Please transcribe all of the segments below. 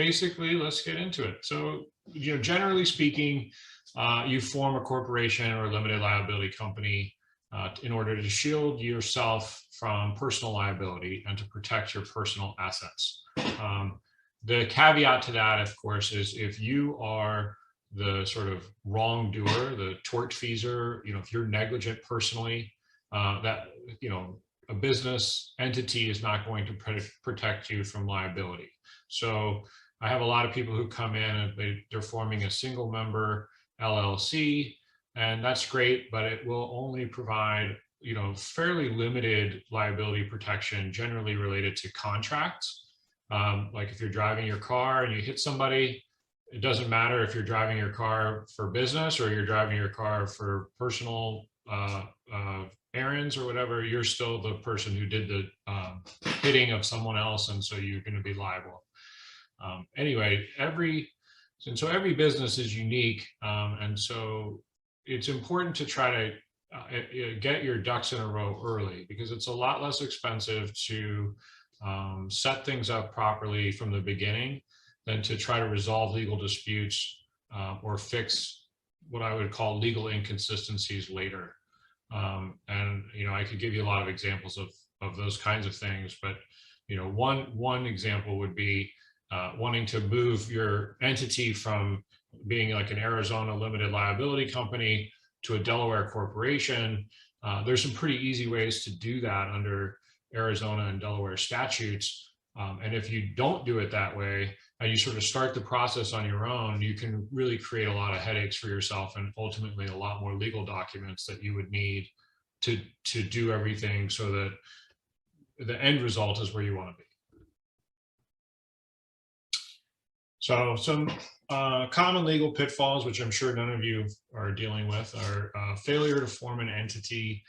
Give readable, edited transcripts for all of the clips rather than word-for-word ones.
basically, let's get into it. So, generally speaking, you form a corporation or a limited liability company in order to shield yourself from personal liability and to protect your personal assets. The caveat to that, of course, is if you are the sort of wrongdoer, the tortfeasor, if you're negligent personally, that, a business entity is not going to protect you from liability. So I have a lot of people who come in and they're forming a single member LLC, and that's great, but it will only provide, fairly limited liability protection generally related to contracts. Like if you're driving your car and you hit somebody, it doesn't matter if you're driving your car for business or you're driving your car for personal errands or whatever, you're still the person who did the hitting of someone else, and so you're going to be liable. Anyway, every business is unique, and so it's important to try to get your ducks in a row early, because it's a lot less expensive to set things up properly from the beginning than to try to resolve legal disputes or fix what I would call legal inconsistencies later. And I could give you a lot of examples of those kinds of things, but one example would be wanting to move your entity from being like an Arizona limited liability company to a Delaware corporation. There's some pretty easy ways to do that under Arizona and Delaware statutes. And if you don't do it that way, and you sort of start the process on your own, you can really create a lot of headaches for yourself and ultimately a lot more legal documents that you would need to do everything so that the end result is where you want to be. So some common legal pitfalls, which I'm sure none of you are dealing with, are failure to form an entity,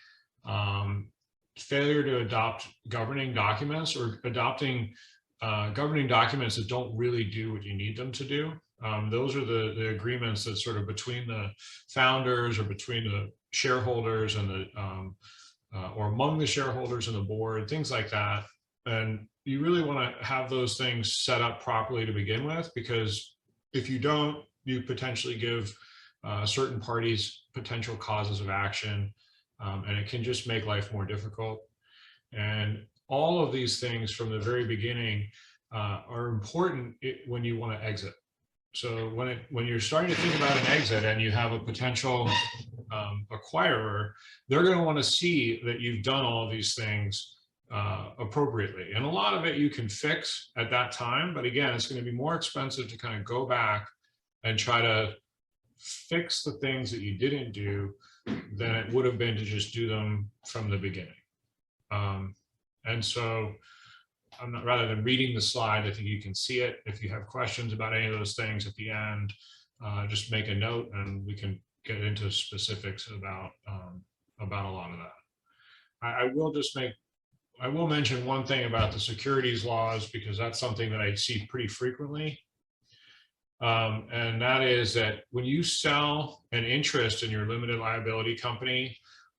failure to adopt governing documents, or adopting governing documents that don't really do what you need them to do. Those are the agreements that sort of between the founders or between the shareholders and the or among the shareholders and the board, things like that. And you really want to have those things set up properly to begin with, because if you don't, you potentially give certain parties potential causes of action, and it can just make life more difficult. And all of these things from the very beginning are important when you want to exit. So when you're starting to think about an exit and you have a potential acquirer, they're going to want to see that you've done all of these things appropriately. And a lot of it you can fix at that time, but again, it's going to be more expensive to kind of go back and try to fix the things that you didn't do than it would have been to just do them from the beginning. And so rather than reading the slide, I think you can see it. If you have questions about any of those things at the end, just make a note and we can get into specifics about a lot of that. I will mention one thing about the securities laws, because that's something that I see pretty frequently. And that is that when you sell an interest in your limited liability company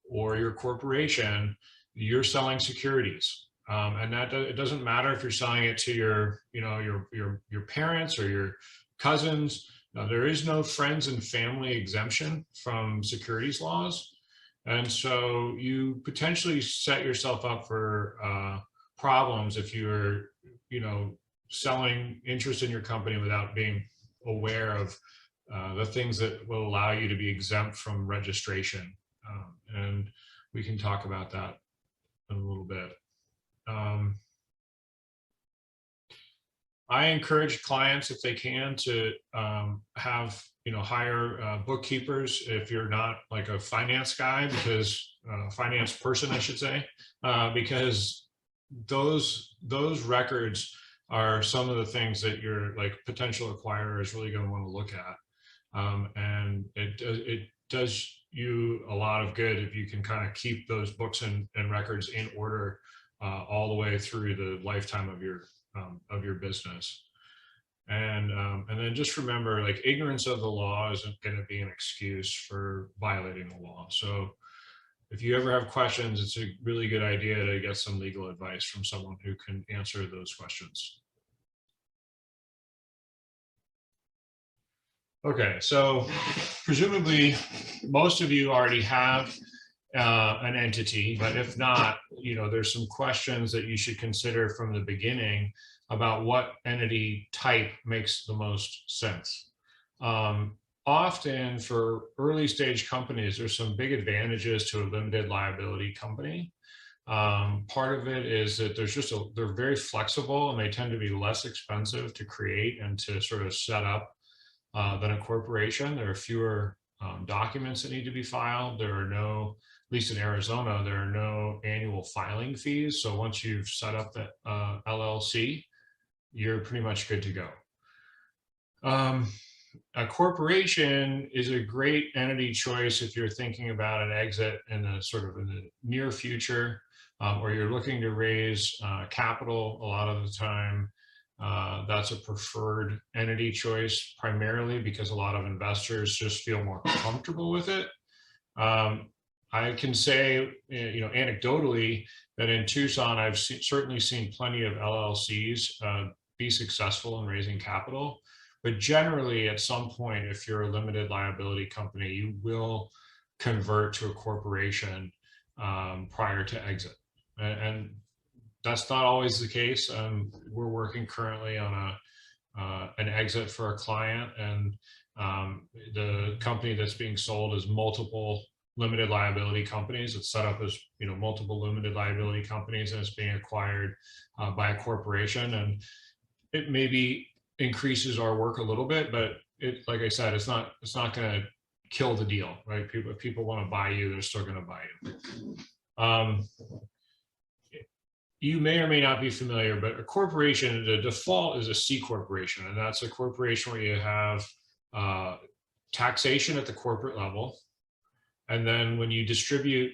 or your corporation, you're selling securities. And that it doesn't matter if you're selling it to your parents or your cousins. Now, there is no friends and family exemption from securities laws. And so you potentially set yourself up for problems if you're, selling interest in your company without being aware of the things that will allow you to be exempt from registration. And we can talk about that in a little bit. I encourage clients, if they can, to have hire bookkeepers if you're not like a finance guy, because finance person, I should say, because those records are some of the things that your like potential acquirer is really going to want to look at, and it does you a lot of good if you can kind of keep those books and records in order all the way through the lifetime of your business. And then just remember, like, ignorance of the law isn't going to be an excuse for violating the law. So if you ever have questions, it's a really good idea to get some legal advice from someone who can answer those questions. Okay, so presumably most of you already have an entity, but if not, there's some questions that you should consider from the beginning about what entity type makes the most sense. Often for early stage companies, there's some big advantages to a limited liability company. Part of it is that they're very flexible and they tend to be less expensive to create and to sort of set up than a corporation. There are fewer documents that need to be filed. There are no, at least in Arizona, there are no annual filing fees. So once you've set up the LLC, you're pretty much good to go. A corporation is a great entity choice if you're thinking about an exit in the near future, or you're looking to raise capital. A lot of the time, that's a preferred entity choice, primarily because a lot of investors just feel more comfortable with it. I can say, anecdotally, that in Tucson, I've certainly seen plenty of LLCs be successful in raising capital. But generally, at some point, if you're a limited liability company, you will convert to a corporation prior to exit. And that's not always the case. We're working currently on an exit for a client, and the company that's being sold is multiple limited liability companies. It's set up as multiple limited liability companies, and it's being acquired by a corporation. And it maybe increases our work a little bit, but like I said, it's not going to kill the deal, right? If people want to buy you, they're still going to buy you. You may or may not be familiar, but a corporation, the default is a C corporation, and that's a corporation where you have taxation at the corporate level, and then when you distribute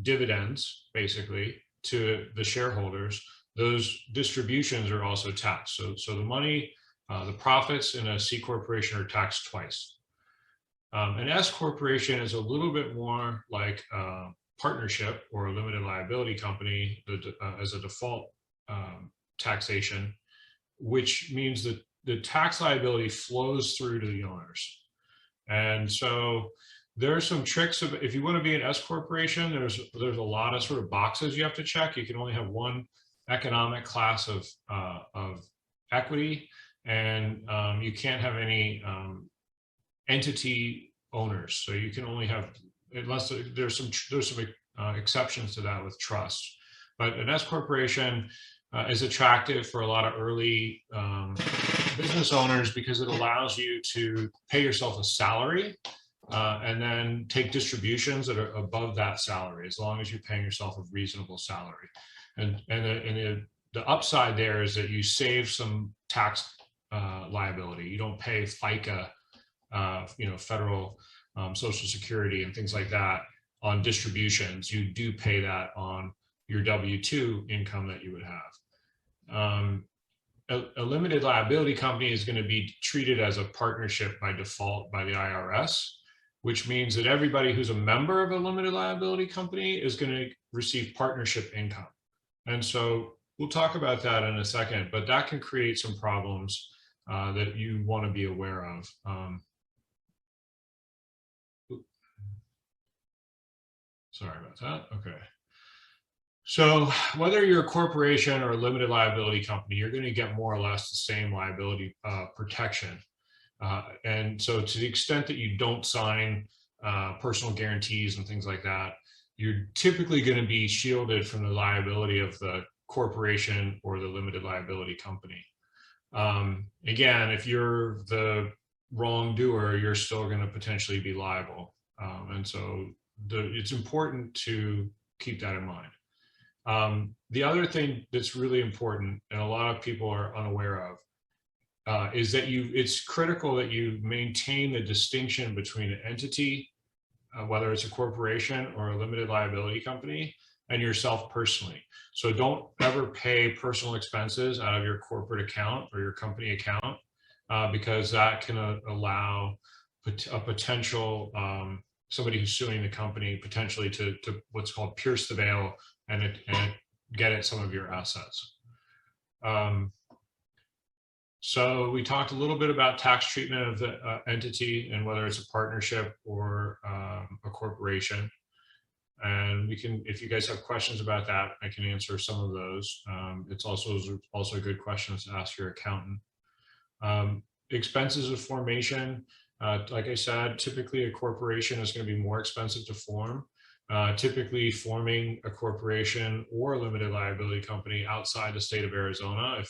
dividends, basically, to the shareholders, those distributions are also taxed. So the money, the profits in a C corporation are taxed twice. An S corporation is a little bit more like a partnership or a limited liability company as a default taxation, which means that the tax liability flows through to the owners. And so there are some tricks if you want to be an S corporation. There's a lot of sort of boxes you have to check. You can only have one economic class of equity, and you can't have any entity owners. So you can only have, unless there's some exceptions to that with trust. But an S corporation is attractive for a lot of early business owners because it allows you to pay yourself a salary and then take distributions that are above that salary, as long as you're paying yourself a reasonable salary. And the upside there is that you save some tax liability. You don't pay FICA, federal Social Security and things like that on distributions. You do pay that on your W-2 income that you would have. A limited liability company is going to be treated as a partnership by default by the IRS, which means that everybody who's a member of a limited liability company is going to receive partnership income. And so we'll talk about that in a second, but that can create some problems that you want to be aware of. Sorry about that. Okay. So whether you're a corporation or a limited liability company, you're going to get more or less the same liability protection. And so to the extent that you don't sign personal guarantees and things like that, you're typically going to be shielded from the liability of the corporation or the limited liability company. Again, if you're the wrongdoer, you're still going to potentially be liable. And so it's important to keep that in mind. The other thing that's really important, and a lot of people are unaware of, is that it's critical that you maintain the distinction between an entity, whether it's a corporation or a limited liability company, and yourself personally. So don't ever pay personal expenses out of your corporate account or your company account, because that can allow a potential, somebody who's suing the company potentially to what's called pierce the veil and get at some of your assets. So we talked a little bit about tax treatment of the entity and whether it's a partnership or a corporation. And we can, if you guys have questions about that, I can answer some of those. It's also good questions to ask your accountant. Expenses of formation, like I said, typically a corporation is going to be more expensive to form. Typically forming a corporation or a limited liability company outside the state of Arizona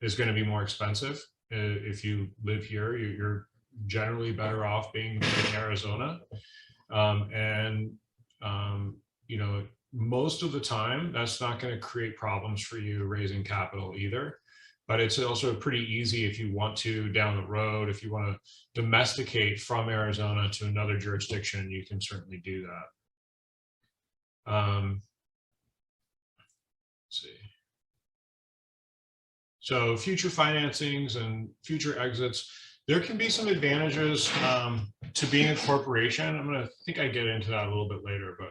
is going to be more expensive. If you live here, you're generally better off being in Arizona. You know, most of the time, that's not going to create problems for you raising capital either. But it's also pretty easy if you want to down the road, if you want to domesticate from Arizona to another jurisdiction, you can certainly do that. Let's see. So future financings and future exits, there can be some advantages to being a corporation. I think I get into that a little bit later, but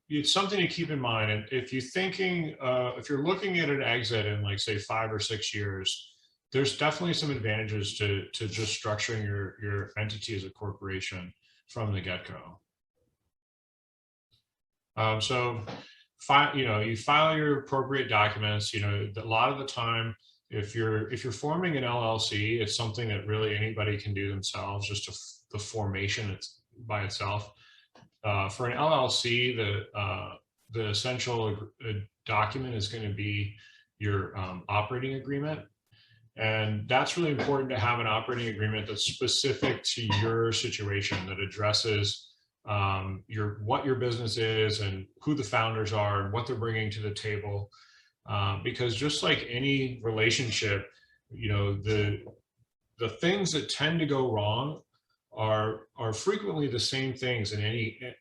it's something to keep in mind. And if you're thinking, if you're looking at an exit in like say 5 or 6 years, there's definitely some advantages to just structuring your entity as a corporation from the get-go. So you file your appropriate documents. You know, a lot of the time, if you're forming an LLC, it's something that really anybody can do themselves, just the formation by itself. For an LLC, the essential document is going to be your operating agreement. And that's really important to have an operating agreement that's specific to your situation, that addresses what your business is and who the founders are and what they're bringing to the table. Because just like any relationship, you know, the things that tend to go wrong are frequently the same things in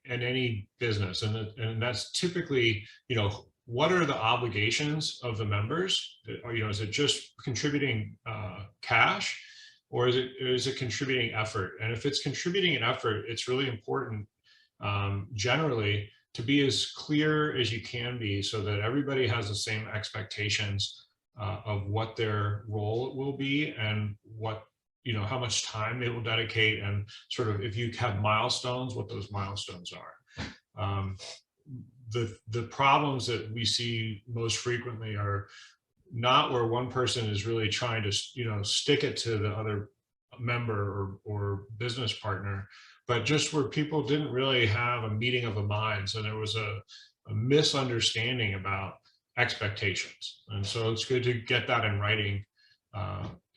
any business, and that's typically, you know, what are the obligations of the members? You know, is it just contributing cash, or is it contributing effort? And if it's contributing an effort, it's really important generally to be as clear as you can be, so that everybody has the same expectations of what their role will be and what, you know, how much time they will dedicate, and sort of if you have milestones, what those milestones are. The problems that we see most frequently are not where one person is really trying to, you know, stick it to the other member or business partner, but just where people didn't really have a meeting of the minds, and there was a misunderstanding about expectations. And so it's good to get that in writing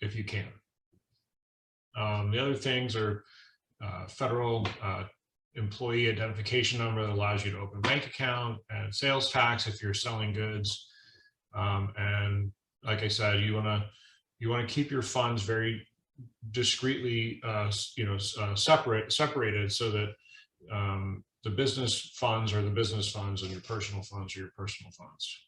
if you can. The other things are federal employee identification number that allows you to open a bank account, and sales tax if you're selling goods. And like I said, you want to keep your funds very discreetly, separated, so that the business funds are the business funds and your personal funds are your personal funds.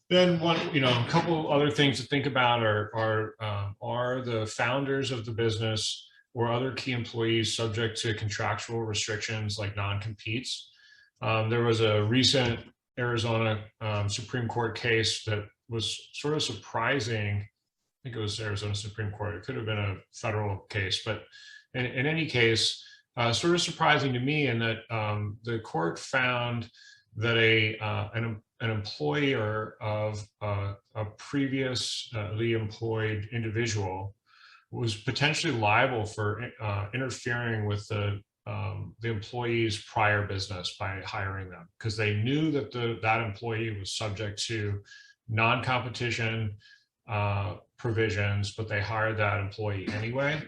Then a couple other things to think about are the founders of the business or other key employees subject to contractual restrictions like non-competes. There was a recent Arizona Supreme Court case that was sort of surprising. I think it was Arizona Supreme Court. It could have been a federal case, but in any case, sort of surprising to me in that the court found that an employer of a previously employed individual was potentially liable for interfering with the employee's prior business by hiring them, because they knew that that employee was subject to non-competition provisions, but they hired that employee anyway.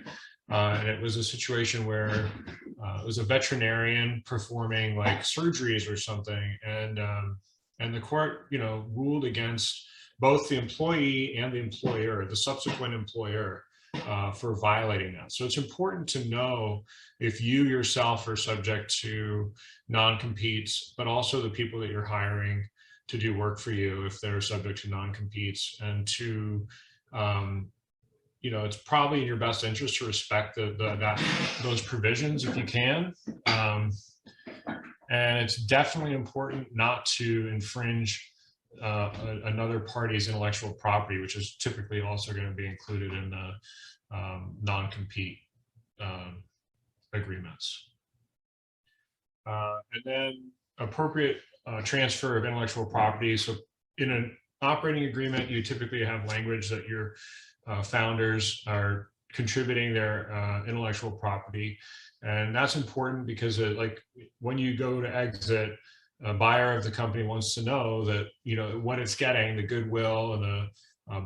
And it was a situation where it was a veterinarian performing like surgeries or something, and the court, ruled against both the employee and the employer, the subsequent employer, for violating that. So it's important to know if you yourself are subject to non-competes, but also the people that you're hiring to do work for you, if they're subject to non-competes, and to, it's probably in your best interest to respect those provisions if you can. And it's definitely important not to infringe another party's intellectual property, which is typically also going to be included in the non-compete agreements. And then appropriate transfer of intellectual property. So in an operating agreement, you typically have language that your founders are contributing their intellectual property. And that's important because like when you go to exit, a buyer of the company wants to know that, you know, what it's getting, the goodwill and the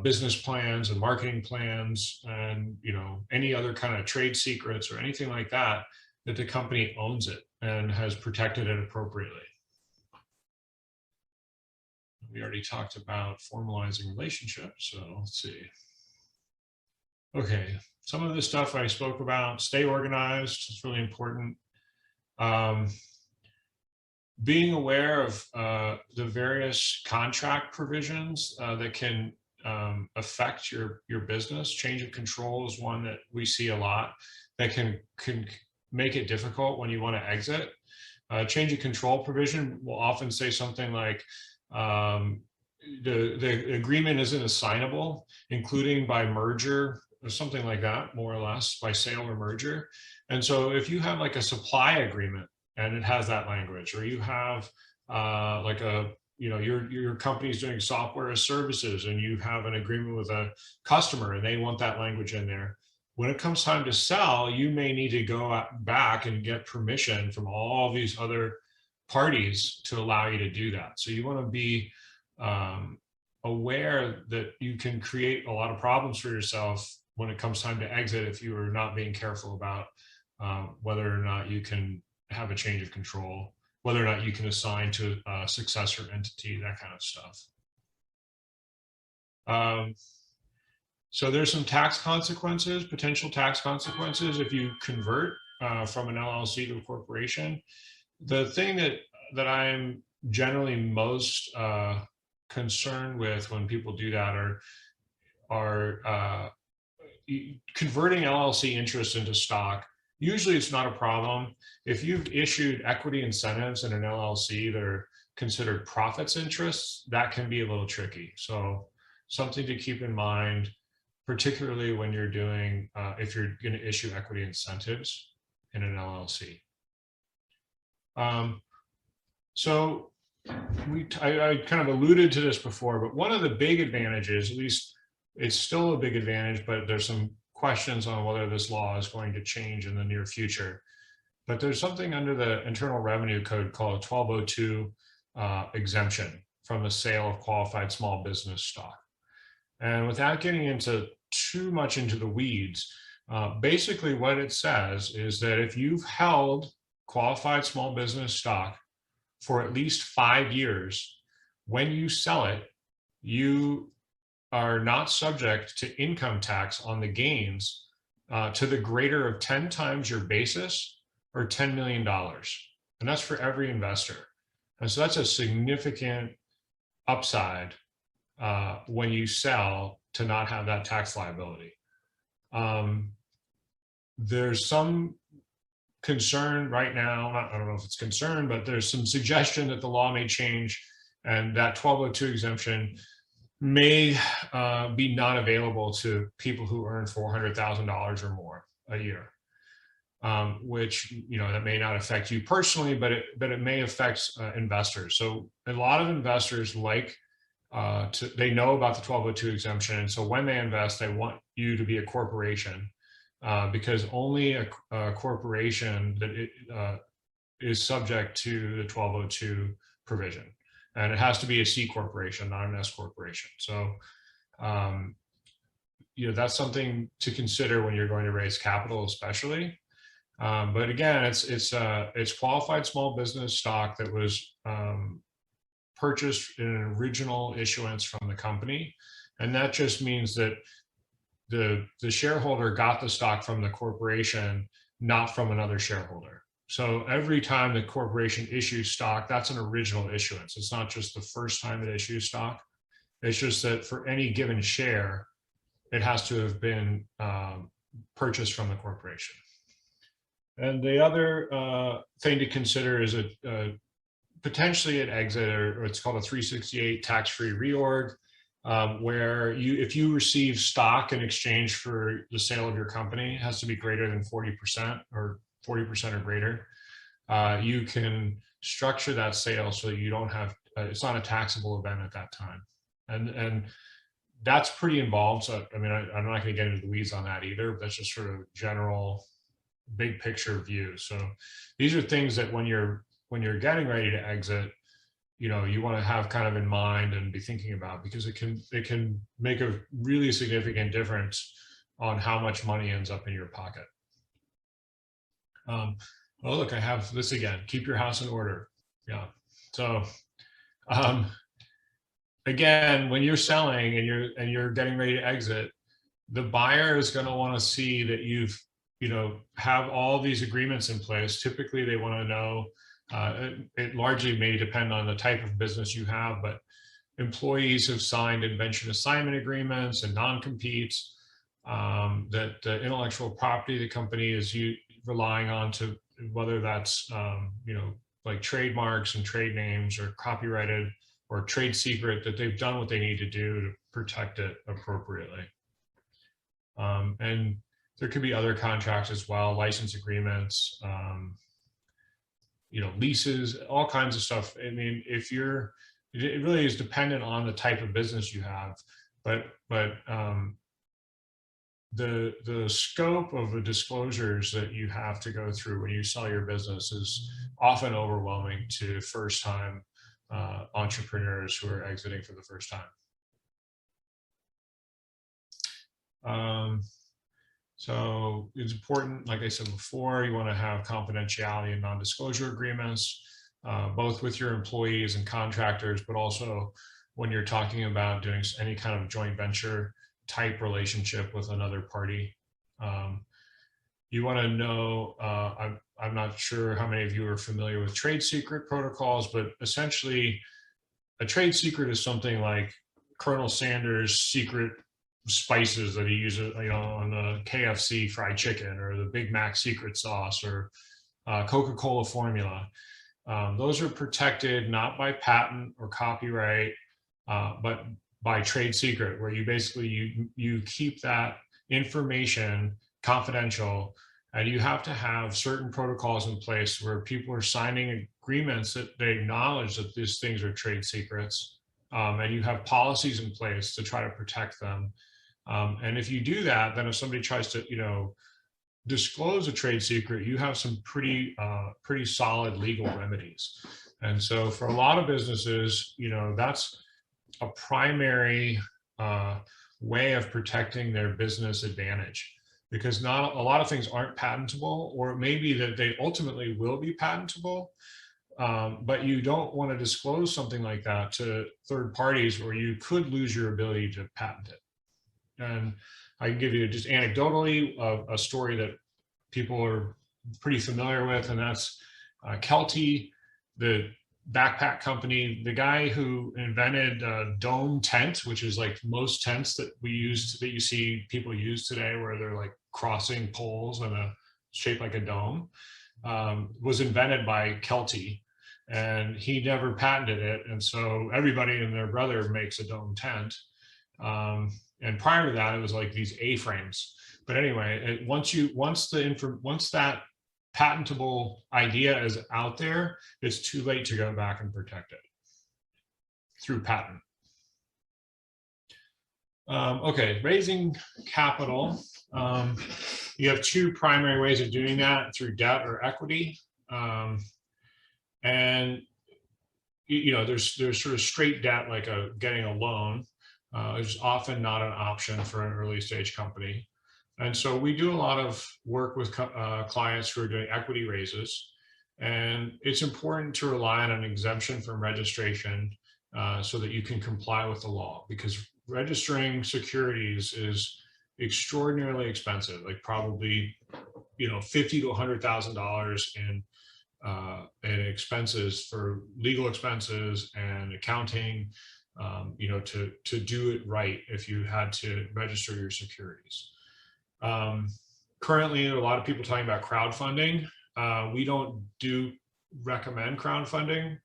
business plans and marketing plans and, you know, any other kind of trade secrets or anything like that, that the company owns it and has protected it appropriately. We already talked about formalizing relationships, so let's see. Okay, some of this stuff I spoke about. Stay organized, it's really important. Being aware of the various contract provisions that can affect your business. Change of control is one that we see a lot that can make it difficult when you want to exit. Change of control provision will often say something like, the agreement isn't assignable, including by merger or something like that, more or less, by sale or merger. And so if you have like a supply agreement and it has that language, or you have like a, you know, your company's doing software as services and you have an agreement with a customer and they want that language in there. When it comes time to sell, you may need to go back and get permission from all these other parties to allow you to do that. So you want to be aware that you can create a lot of problems for yourself when it comes time to exit if you are not being careful about whether or not you can have a change of control, whether or not you can assign to a successor entity, that kind of stuff. So there's some tax consequences, potential tax consequences if you convert from an LLC to a corporation. The thing that I'm generally most concerned with when people do that are converting LLC interest into stock. Usually it's not a problem. If you've issued equity incentives in an LLC that are considered profits interests, that can be a little tricky. So something to keep in mind, particularly when you're doing, if you're going to issue equity incentives in an LLC. So I kind of alluded to this before, but one of the big advantages, at least it's still a big advantage, but there's some questions on whether this law is going to change in the near future. But there's something under the Internal Revenue Code called 1202 exemption from the sale of qualified small business stock. And without getting into too much into the weeds, basically what it says is that if you've held qualified small business stock for at least 5 years, when you sell it, you are not subject to income tax on the gains to the greater of 10 times your basis or $10 million. And that's for every investor. And so that's a significant upside when you sell to not have that tax liability. There's some concern right now, I don't know if it's concern, but there's some suggestion that the law may change and that 1202 exemption may be not available to people who earn $400,000 or more a year, which, you know, that may not affect you personally, but it may affect investors. So a lot of investors like they know about the 1202 exemption, and so when they invest, they want you to be a corporation because only a corporation that is subject to the 1202 provision. And it has to be a C corporation, not an S corporation. So, you know, that's something to consider when you're going to raise capital, especially. But again, it's qualified small business stock that was purchased in an original issuance from the company, and that just means that the shareholder got the stock from the corporation, not from another shareholder. So every time the corporation issues stock, that's an original issuance. It's not just the first time it issues stock. It's just that for any given share, it has to have been purchased from the corporation. And the other thing to consider is potentially an exit, or it's called a 368 tax-free reorg, where if you receive stock in exchange for the sale of your company, it has to be greater than 40% or 40% or greater. You can structure that sale so you don't have, it's not a taxable event at that time. And that's pretty involved. So, I mean, I'm not going to get into the weeds on that either, but that's just sort of general big picture view. So these are things that when you're getting ready to exit, you know, you want to have kind of in mind and be thinking about, because it can make a really significant difference on how much money ends up in your pocket. Oh, look, I have this again. Keep your house in order. Yeah. So, again, when you're selling and you're getting ready to exit, the buyer is going to want to see that you've, you know, have all these agreements in place. Typically, they want to know. It largely may depend on the type of business you have, but employees have signed invention assignment agreements and non-competes, that the intellectual property the company is relying on, to whether that's you know, like trademarks and trade names or copyrighted or trade secret, that they've done what they need to do to protect it appropriately. And there could be other contracts as well, license agreements, you know, leases, all kinds of stuff. I mean, it really is dependent on the type of business you have, but the scope of the disclosures that you have to go through when you sell your business is often overwhelming to first-time entrepreneurs who are exiting for the first time. So it's important, like I said before, you want to have confidentiality and non-disclosure agreements, both with your employees and contractors, but also when you're talking about doing any kind of joint venture type relationship with another party. You want to know, I'm not sure how many of you are familiar with trade secret protocols, but essentially a trade secret is something like Colonel Sanders' secret spices that he uses, you know, on the KFC fried chicken, or the Big Mac secret sauce, or Coca-Cola formula. Those are protected not by patent or copyright, but by trade secret, where you basically you keep that information confidential, and you have to have certain protocols in place where people are signing agreements that they acknowledge that these things are trade secrets, and you have policies in place to try to protect them. And if you do that, then if somebody tries to, you know, disclose a trade secret, you have some pretty solid legal remedies. And so for a lot of businesses, you know, that's a primary way of protecting their business advantage, because not a lot of things aren't patentable, or it may be that they ultimately will be patentable, but you don't want to disclose something like that to third parties, or you could lose your ability to patent it. And I can give you just anecdotally a story that people are pretty familiar with, and that's Kelty, the backpack company. The guy who invented dome tent, which is like most tents that we use, that you see people use today, where they're like crossing poles and shaped like a dome, was invented by Kelty, and he never patented it. And so everybody and their brother makes a dome tent. And prior to that, it was like these A-frames. But anyway, once that patentable idea is out there, it's too late to go back and protect it through patent. Okay, raising capital. You have two primary ways of doing that, through debt or equity. And you know, there's sort of straight debt, like getting a loan. Is often not an option for an early stage company. And so we do a lot of work with clients who are doing equity raises. And it's important to rely on an exemption from registration so that you can comply with the law, because registering securities is extraordinarily expensive, like probably, you know, $50,000 to $100,000 in expenses for legal expenses and accounting. You know, to do it right if you had to register your securities. Currently, a lot of people talking about crowdfunding. We don't recommend crowdfunding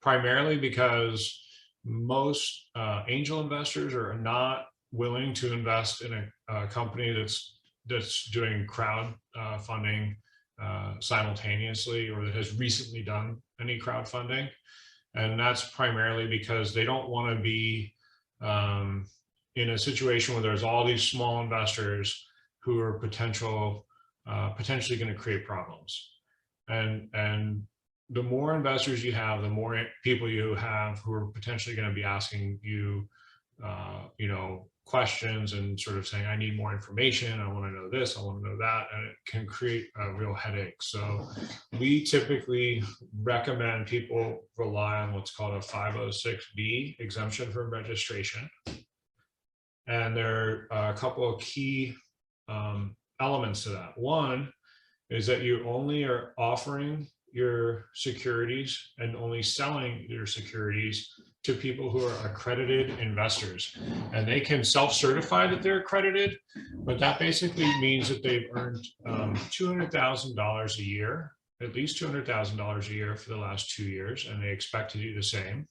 primarily because most angel investors are not willing to invest in a company that's doing crowd funding simultaneously, or that has recently done any crowdfunding. And that's primarily because they don't want to be in a situation where there's all these small investors who are potentially going to create problems. And the more investors you have, the more people you have who are potentially going to be asking you, questions and sort of saying, I need more information. I want to know this, I want to know that. And it can create a real headache. So we typically recommend people rely on what's called a 506B exemption from registration. And there are a couple of key elements to that. One is that you only are offering your securities and only selling your securities to people who are accredited investors. And they can self-certify that they're accredited, but that basically means that they've earned $200,000 a year, at least $200,000 a year for the last 2 years, and they expect to do the same.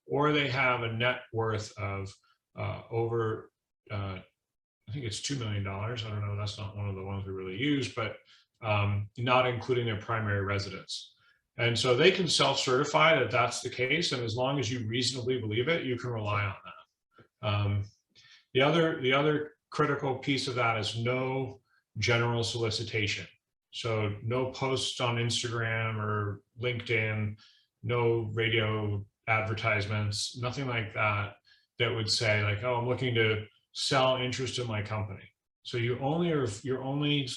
Or they have a net worth of over, I think it's $2 million. I don't know, that's not one of the ones we really use, but not including their primary residence. And so they can self-certify that that's the case. And as long as you reasonably believe it, you can rely on that. The other critical piece of that is no general solicitation. So no posts on Instagram or LinkedIn, no radio advertisements, nothing like that, that would say like, oh, I'm looking to sell interest in my company. So you're only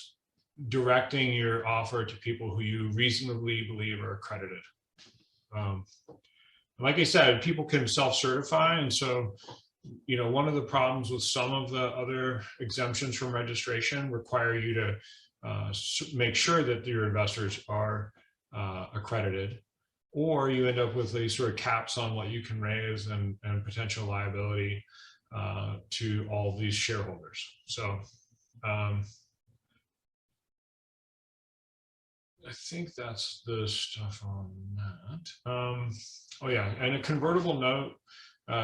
directing your offer to people who you reasonably believe are accredited. Like I said, people can self-certify. And so, one of the problems with some of the other exemptions from registration require you to make sure that your investors are accredited, or you end up with these sort of caps on what you can raise and potential liability to all of these shareholders. So, I think that's the stuff on that. Oh yeah, and a convertible note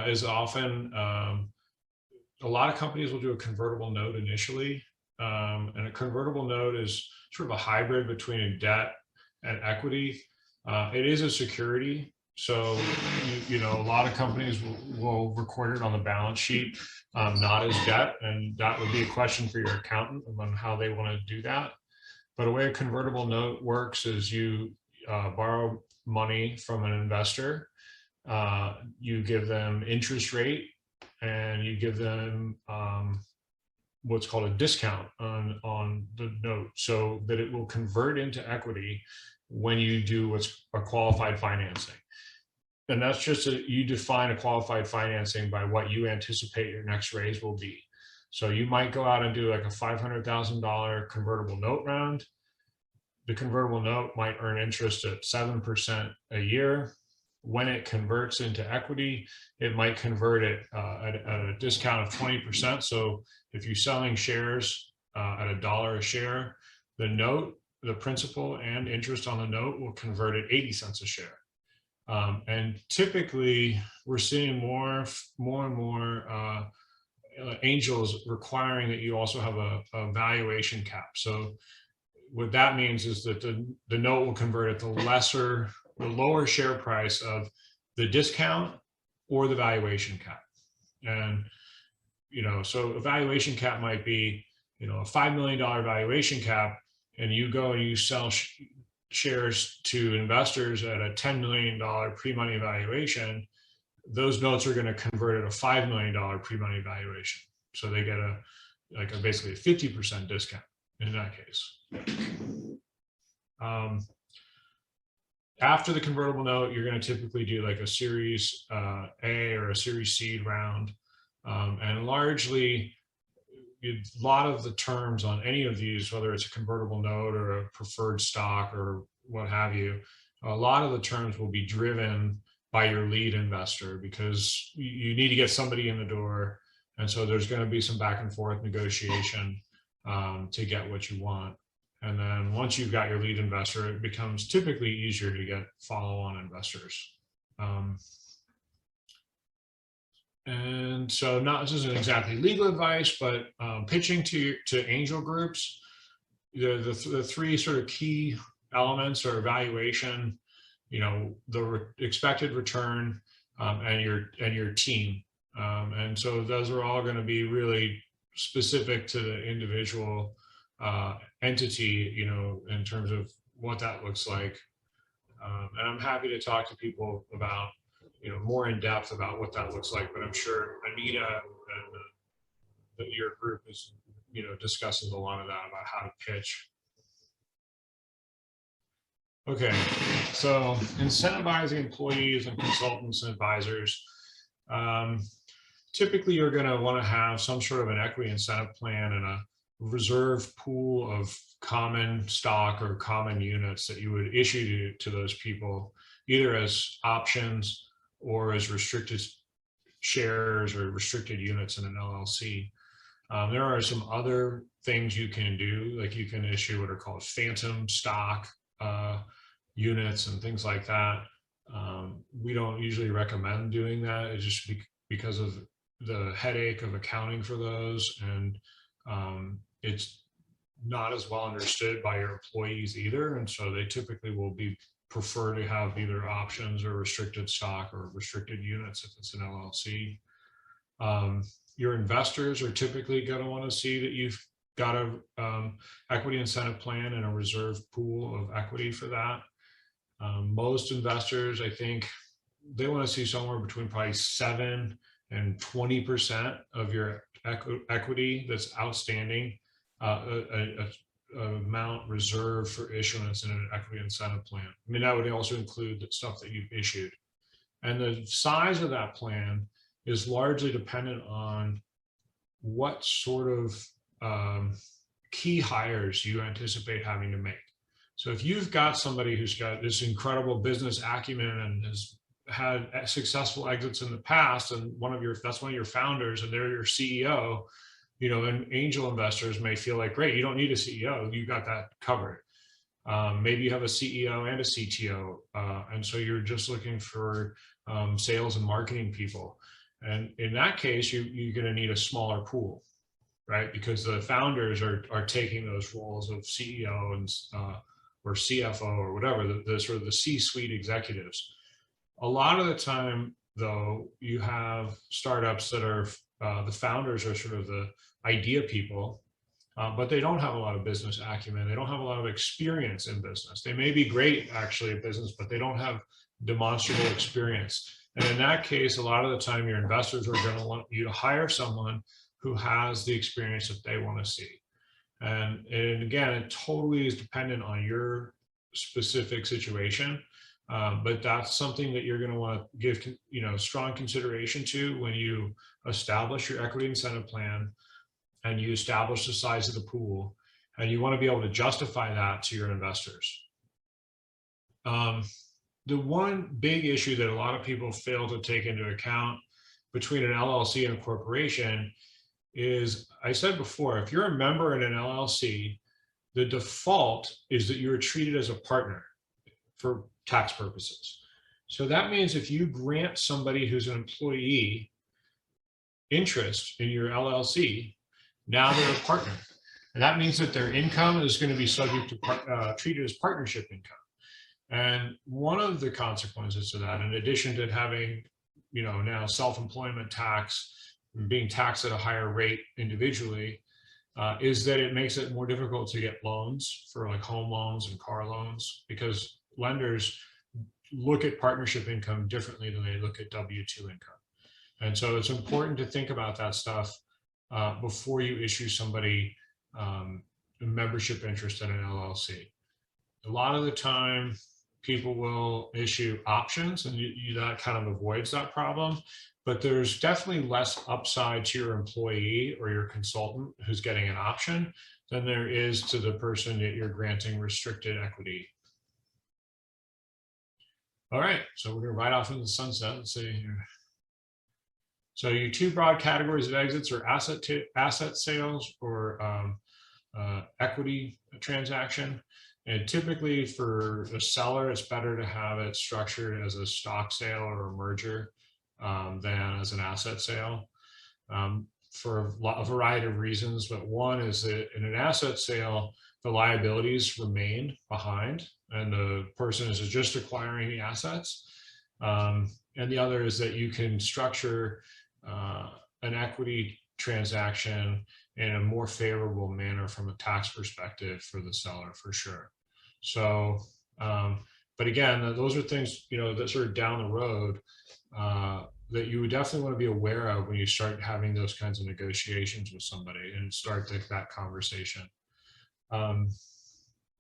is often, a lot of companies will do a convertible note initially. And a convertible note is sort of a hybrid between a debt and equity. It is a security. So, a lot of companies will record it on the balance sheet, not as debt. And that would be a question for your accountant on how they want to do that. But a way a convertible note works is you borrow money from an investor, you give them interest rate, and you give them what's called a discount on the note, so that it will convert into equity when you do what's a qualified financing. And that's just you define a qualified financing by what you anticipate your next raise will be. So you might go out and do like a $500,000 convertible note round. The convertible note might earn interest at 7% a year. When it converts into equity, it might convert it at a discount of 20%. So if you're selling shares at $1 a share, the note, the principal and interest on the note will convert at 80 cents a share. And typically we're seeing more and more angels requiring that you also have a valuation cap. So what that means is that the note will convert at the lower share price of the discount or the valuation cap. And, so a valuation cap might be, a $5 million valuation cap, and you go and you sell shares to investors at a $10 million pre-money valuation. Those notes are going to convert at a $5 million pre-money valuation. So they get basically a 50% discount in that case. After the convertible note, you're going to typically do like a Series A or a Series C round. And largely, a lot of the terms on any of these, whether it's a convertible note or a preferred stock or what have you, a lot of the terms will be driven by your lead investor, because you need to get somebody in the door. And so there's going to be some back and forth negotiation to get what you want. And then once you've got your lead investor, it becomes typically easier to get follow-on investors. And so this isn't exactly legal advice, but pitching to angel groups, the three sort of key elements are evaluation, the expected return, and your team. And so those are all going to be really specific to the individual entity, in terms of what that looks like. And I'm happy to talk to people about, more in depth about what that looks like. But I'm sure Anita and your group is, discusses a lot of that about how to pitch. Okay, so incentivizing employees and consultants and advisors. Typically, you're going to want to have some sort of an equity incentive plan and a reserve pool of common stock or common units that you would issue to those people, either as options or as restricted shares or restricted units in an LLC. There are some other things you can do, like you can issue what are called phantom stock units and things like that. We don't usually recommend doing that. It's just because of the headache of accounting for those, and it's not as well understood by your employees either. And so they typically will prefer to have either options or restricted stock or restricted units if it's an LLC. Your investors are typically going to want to see that you've got a equity incentive plan and a reserve pool of equity for that. Most investors, I think, they want to see somewhere between probably 7 and 20% of your equity that's outstanding, amount reserved for issuance in an equity incentive plan. I mean, that would also include the stuff that you've issued. And the size of that plan is largely dependent on what sort of key hires you anticipate having to make. So if you've got somebody who's got this incredible business acumen and has had successful exits in the past, and that's one of your founders and they're your CEO, and angel investors may feel like, great, you don't need a CEO, you got that covered. Maybe you have a CEO and a CTO, and so you're just looking for sales and marketing people. And in that case, you're going to need a smaller pool, right? Because the founders are taking those roles of CEO and or CFO or whatever, the sort of the C-suite executives. A lot of the time, though, you have startups that are the founders are sort of the idea people, but they don't have a lot of business acumen. They don't have a lot of experience in business. They may be great actually at business, but they don't have demonstrable experience. And in that case, a lot of the time, your investors are going to want you to hire someone who has the experience that they want to see. And again, it totally is dependent on your specific situation. But that's something that you're going to want to give, strong consideration to when you establish your equity incentive plan and you establish the size of the pool, and you want to be able to justify that to your investors. The one big issue that a lot of people fail to take into account between an LLC and a corporation is, I said before, if you're a member in an LLC, the default is that you're treated as a partner for tax purposes. So that means if you grant somebody who's an employee interest in your LLC, now they're a partner. And that means that their income is going to be subject to treated as partnership income. And one of the consequences to that, in addition to having, now self-employment tax, being taxed at a higher rate individually, is that it makes it more difficult to get loans for like home loans and car loans, because lenders look at partnership income differently than they look at W-2 income. And so it's important to think about that stuff before you issue somebody a membership interest in an LLC. A lot of the time, people will issue options, and that kind of avoids that problem. But there's definitely less upside to your employee or your consultant who's getting an option than there is to the person that you're granting restricted equity. All right, so we're going to ride off into the sunset. Let's see here. So your two broad categories of exits are asset sales or equity transaction. And typically for a seller, it's better to have it structured as a stock sale or a merger than as an asset sale for a variety of reasons. But one is that in an asset sale, the liabilities remain behind and the person is just acquiring the assets. And the other is that you can structure an equity transaction in a more favorable manner from a tax perspective for the seller, for sure. So, but again, those are things, you know, that sort of down the road that you would definitely want to be aware of when you start having those kinds of negotiations with somebody and start that conversation.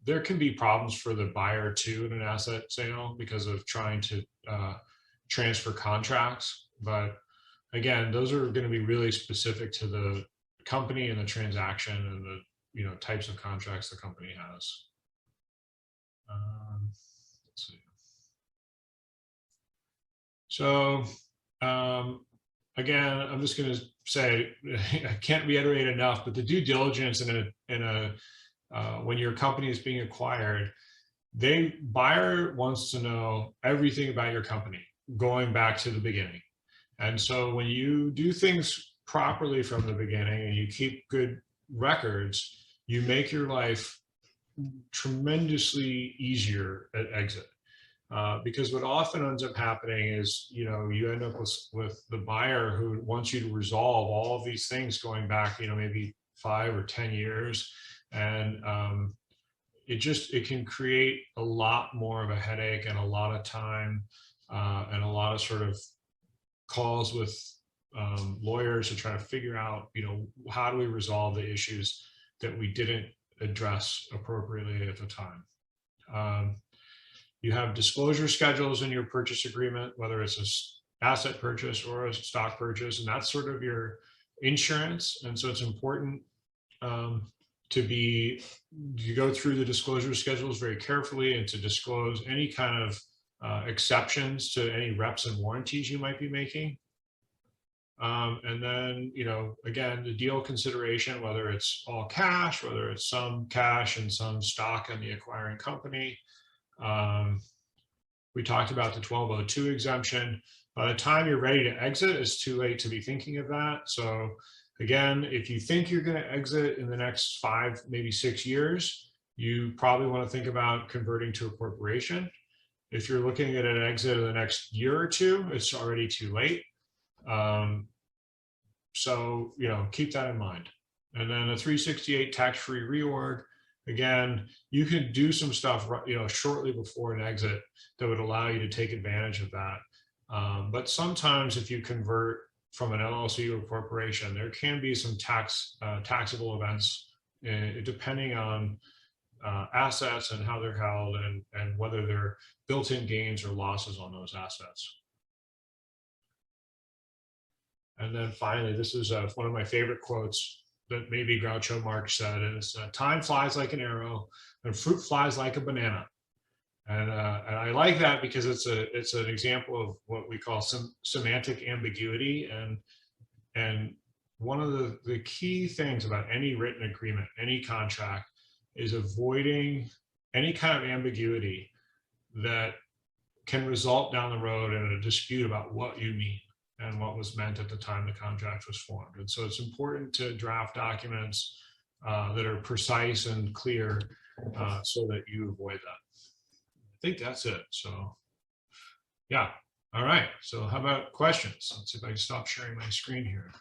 There can be problems for the buyer too in an asset sale because of trying to transfer contracts. But again, those are going to be really specific to the company and the transaction and the, you know, types of contracts the company has. Let's see. So again, I'm just going to say, I can't reiterate enough, but the due diligence when your company is being acquired, buyer wants to know everything about your company going back to the beginning. And so when you do things properly from the beginning and you keep good records, you make your life tremendously easier at exit. Because what often ends up happening is, you know, you end up with the buyer who wants you to resolve all of these things going back, you know, maybe 5 or 10 years. And it can create a lot more of a headache and a lot of time and a lot of sort of calls with lawyers to try to figure out, you know, how do we resolve the issues that we didn't address appropriately at the time. You have disclosure schedules in your purchase agreement, whether it's an asset purchase or a stock purchase, and that's sort of your insurance. And so it's important to go through the disclosure schedules very carefully and to disclose any kind of exceptions to any reps and warranties you might be making. And then, you know, again, the deal consideration, whether it's all cash, whether it's some cash and some stock in the acquiring company. We talked about the 1202 exemption. By the time you're ready to exit, it's too late to be thinking of that. So again, if you think you're going to exit in the next 5, maybe 6 years, you probably want to think about converting to a corporation. If you're looking at an exit in the next year or two, it's already too late. So, you know, keep that in mind. And then a 368 tax-free reorg, again, you can do some stuff, you know, shortly before an exit that would allow you to take advantage of that. But sometimes if you convert from an LLC to a corporation, there can be some taxable events depending on assets and how they're held and whether they're built-in gains or losses on those assets. And then finally, this is one of my favorite quotes that maybe Groucho Marx said, is time flies like an arrow and fruit flies like a banana. And I like that because it's an example of what we call semantic ambiguity. And one of the key things about any written agreement, any contract, is avoiding any kind of ambiguity that can result down the road in a dispute about what you mean and what was meant at the time the contract was formed. And so it's important to draft documents that are precise and clear so that you avoid that. I think that's it. So yeah. All right. So how about questions? Let's see if I can stop sharing my screen here.